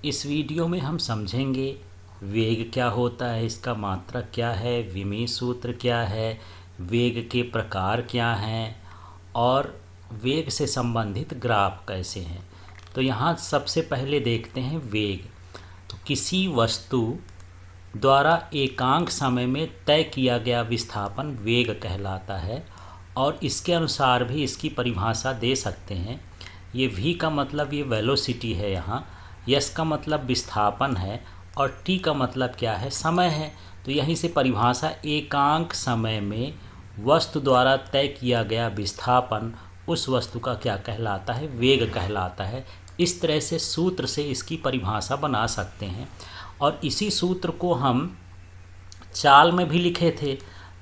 इस वीडियो में हम समझेंगे वेग क्या होता है, इसका मात्रक क्या है, विमीय सूत्र क्या है, वेग के प्रकार क्या हैं और वेग से संबंधित ग्राफ कैसे हैं। तो यहाँ सबसे पहले देखते हैं वेग। तो किसी वस्तु द्वारा एकांक समय में तय किया गया विस्थापन वेग कहलाता है और इसके अनुसार भी इसकी परिभाषा दे सकते हैं। ये v का मतलब ये वेलोसिटी है, यहाँ यस का मतलब विस्थापन है और t का मतलब क्या है, समय है। तो यहीं से परिभाषा एकांक समय में वस्तु द्वारा तय किया गया विस्थापन उस वस्तु का क्या कहलाता है, वेग कहलाता है। इस तरह से सूत्र से इसकी परिभाषा बना सकते हैं और इसी सूत्र को हम चाल में भी लिखे थे।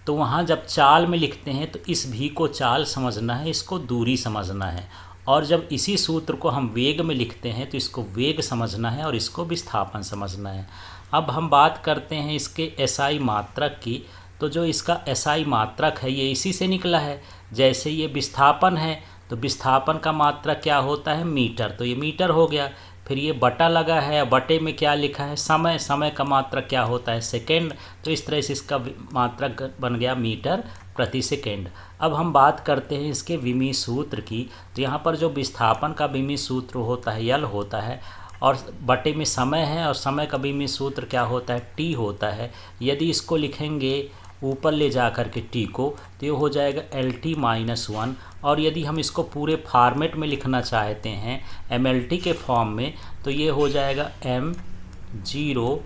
तो वहाँ जब चाल में लिखते हैं तो इस भी को चाल समझना है, इसको दूरी समझना है, और जब इसी सूत्र को हम वेग में लिखते हैं तो इसको वेग समझना है और इसको विस्थापन समझना है। अब हम बात करते हैं इसके एसआई मात्रक की। तो जो इसका एसआई मात्रक है ये इसी से निकला है। जैसे ये विस्थापन है तो विस्थापन का मात्रक क्या होता है, मीटर, तो ये मीटर हो गया। फिर ये बटा लगा है, बटे में क्या लिखा है, समय, समय का मात्रक क्या होता है, सेकेंड। तो इस तरह से इसका मात्रक बन गया मीटर प्रति सेकेंड। अब हम बात करते हैं इसके विमीय सूत्र की। तो यहाँ पर जो विस्थापन का विमीय सूत्र होता है यल होता है और बटे में समय है और समय का विमीय सूत्र क्या होता है, टी होता है। यदि इसको लिखेंगे ऊपर ले जा कर के टी को तो ये हो जाएगा LT-1। और यदि हम इसको पूरे फॉर्मेट में लिखना चाहते हैं MLT के फॉर्म में तो ये हो जाएगा M0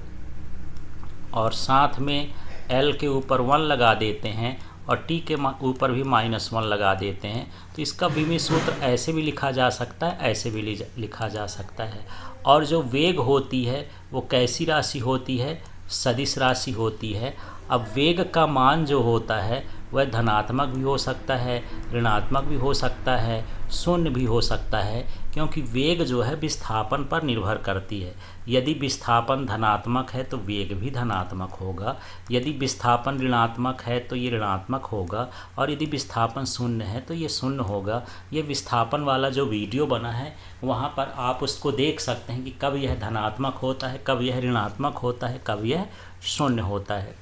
और साथ में L के ऊपर 1 लगा देते हैं और T के ऊपर भी -1 लगा देते हैं। तो इसका विमीय सूत्र ऐसे भी लिखा जा सकता है, ऐसे भी लिखा जा सकता है। और जो वेग होती है वो कैसी राशि होती है, सदिश राशि होती है। अब वेग का मान जो होता है वह धनात्मक भी हो सकता है, ऋणात्मक भी हो सकता है, शून्य भी हो सकता है, क्योंकि वेग जो है विस्थापन पर निर्भर करती है। यदि विस्थापन धनात्मक है तो वेग भी धनात्मक होगा, यदि विस्थापन ऋणात्मक है तो ये ऋणात्मक होगा, और यदि विस्थापन शून्य है तो ये शून्य होगा। ये विस्थापन वाला जो वीडियो बना है वहाँ पर आप उसको देख सकते हैं कि कब यह धनात्मक होता है, कब यह ऋणात्मक होता है, कब यह शून्य होता है।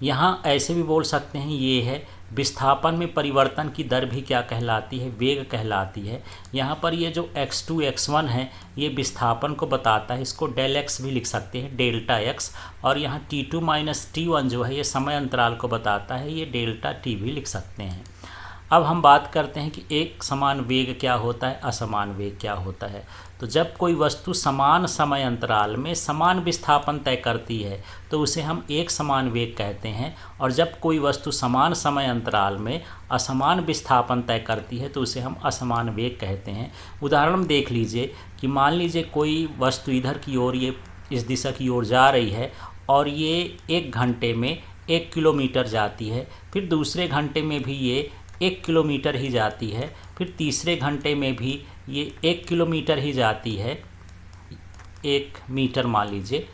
यहाँ ऐसे भी बोल सकते हैं ये है विस्थापन में परिवर्तन की दर भी क्या कहलाती है, वेग कहलाती है। यहाँ पर ये जो x2 x1 है ये विस्थापन को बताता है, इसको डेल x भी लिख सकते हैं, डेल्टा x। और यहाँ T2 - T1 जो है ये समय अंतराल को बताता है, ये डेल्टा t भी लिख सकते हैं। अब हम बात करते हैं कि एक समान वेग क्या होता है, असमान वेग क्या होता है। तो जब कोई वस्तु समान समय अंतराल में समान विस्थापन तय करती है तो उसे हम एक समान वेग कहते हैं, और जब कोई वस्तु समान समय अंतराल में असमान विस्थापन तय करती है तो उसे हम असमान वेग कहते हैं। उदाहरण देख लीजिए कि मान लीजिए कोई वस्तु इधर की ओर, ये इस दिशा की ओर जा रही है और ये 1 घंटे में 1 किलोमीटर जाती है, फिर दूसरे घंटे में भी ये 1 किलोमीटर ही जाती है, फिर तीसरे घंटे में भी ये 1 किलोमीटर ही जाती है, 1 मीटर मान लीजिए।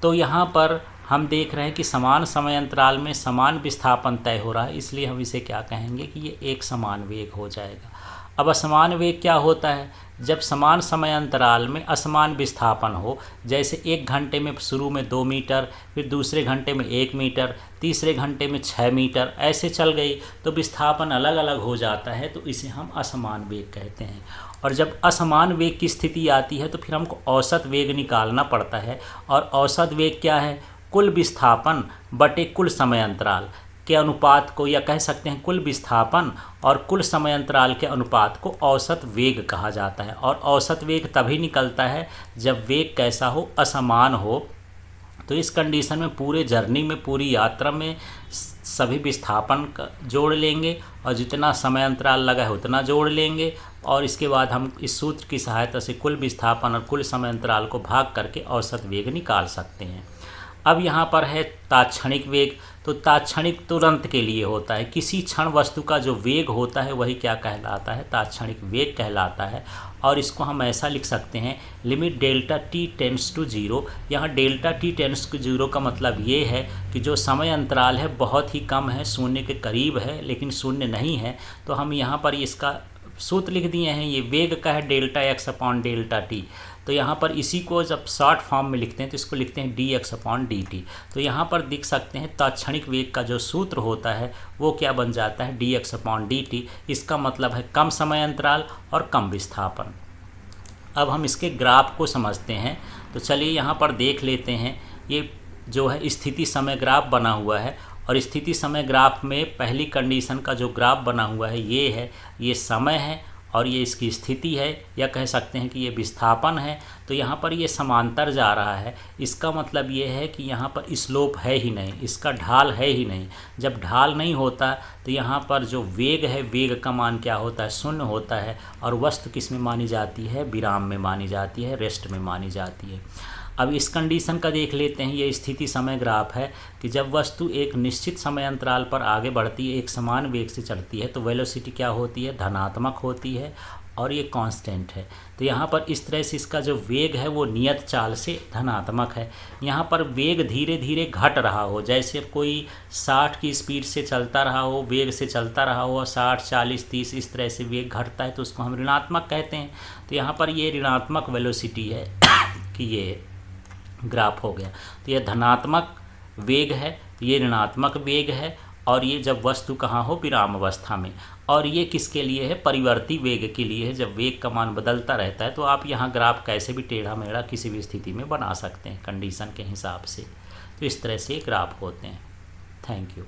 तो यहाँ पर हम देख रहे हैं कि समान समय अंतराल में समान विस्थापन तय हो रहा है, इसलिए हम इसे क्या कहेंगे कि ये एक समान वेग हो जाएगा। अब असमान वेग क्या होता है, जब समान समय अंतराल में असमान विस्थापन हो। जैसे 1 घंटे में शुरू में 2 मीटर, फिर दूसरे घंटे में 1 मीटर, तीसरे घंटे में 6 मीटर, ऐसे चल गई तो विस्थापन अलग अलग हो जाता है, तो इसे हम असमान वेग कहते हैं। और जब असमान वेग की स्थिति आती है तो फिर हमको औसत वेग निकालना पड़ता है, और औसत वेग क्या है, कुल विस्थापन बटे कुल समय अंतराल के अनुपात को, या कह सकते हैं कुल विस्थापन और कुल समय अंतराल के अनुपात को औसत वेग कहा जाता है। और औसत वेग तभी निकलता है जब वेग कैसा हो, असमान हो। तो इस कंडीशन में पूरे जर्नी में, पूरी यात्रा में सभी विस्थापन जोड़ लेंगे और जितना समय अंतराल लगा है उतना जोड़ लेंगे, और इसके बाद हम इस सूत्र की सहायता से कुल विस्थापन और कुल समय अंतराल को भाग करके औसत वेग निकाल सकते हैं। अब यहाँ पर है तात्क्षणिक वेग। तो तात्क्षणिक तुरंत के लिए होता है, किसी क्षण वस्तु का जो वेग होता है वही क्या कहलाता है, तात्क्षणिक वेग कहलाता है। और इसको हम ऐसा लिख सकते हैं, limit delta t tends to 0। यहाँ डेल्टा t टेंड्स टू 0 का मतलब ये है कि जो समय अंतराल है बहुत ही कम है, शून्य के करीब है लेकिन शून्य नहीं है। तो हम यहाँ पर इसका सूत्र लिख दिए हैं, ये वेग का है delta x upon delta T. तो यहाँ पर इसी को जब शॉर्ट फॉर्म में लिखते हैं तो इसको लिखते हैं D x upon D T. तो यहाँ पर देख सकते हैं तात्क्षणिक वेग का जो सूत्र होता है वो क्या बन जाता है, D x upon D T. इसका मतलब है कम समय अंतराल और कम विस्थापन। अब हम इसके ग्राफ को समझते हैं, तो चलिए यहाँ पर देख लेते हैं। ये जो है स्थिति समय ग्राफ बना हुआ है, और स्थिति समय ग्राफ में पहली कंडीशन का जो ग्राफ बना हुआ है ये है, ये समय है और ये इसकी स्थिति है, या कह सकते हैं कि ये विस्थापन है। तो यहाँ पर ये समांतर जा रहा है, इसका मतलब ये है कि यहाँ पर स्लोप है ही नहीं, इसका ढाल है ही नहीं। जब ढाल नहीं होता तो यहाँ पर जो वेग है, वेग का मान क्या होता है, शून्य होता है। और वस्तु किस में मानी जाती है, विराम में मानी जाती है, रेस्ट में मानी जाती है। अब इस कंडीशन का देख लेते हैं। ये स्थिति समय ग्राफ है कि जब वस्तु एक निश्चित समय अंतराल पर आगे बढ़ती है, एक समान वेग से चलती है, तो वेलोसिटी क्या होती है, धनात्मक होती है, और ये कांस्टेंट है। तो यहाँ पर इस तरह से इसका जो वेग है वो नियत चाल से धनात्मक है। यहाँ पर वेग धीरे धीरे घट रहा हो, जैसे कोई 60 की स्पीड से चलता रहा हो, वेग से चलता रहा हो, 60, 40, 30 इस तरह से वेग घटता है, तो उसको हम ऋणात्मक कहते हैं। तो यहाँ पर ये ऋणात्मक वेलोसिटी है कि ये ग्राफ हो गया। तो ये धनात्मक वेग है, ये ऋणात्मक वेग है, और ये जब वस्तु कहाँ हो, विराम अवस्था में। और ये किसके लिए है, परिवर्ती वेग के लिए है। जब वेग का मान बदलता रहता है तो आप यहाँ ग्राफ कैसे भी टेढ़ा मेढ़ा किसी भी स्थिति में बना सकते हैं कंडीशन के हिसाब से। तो इस तरह से ग्राफ होते हैं। Thank you.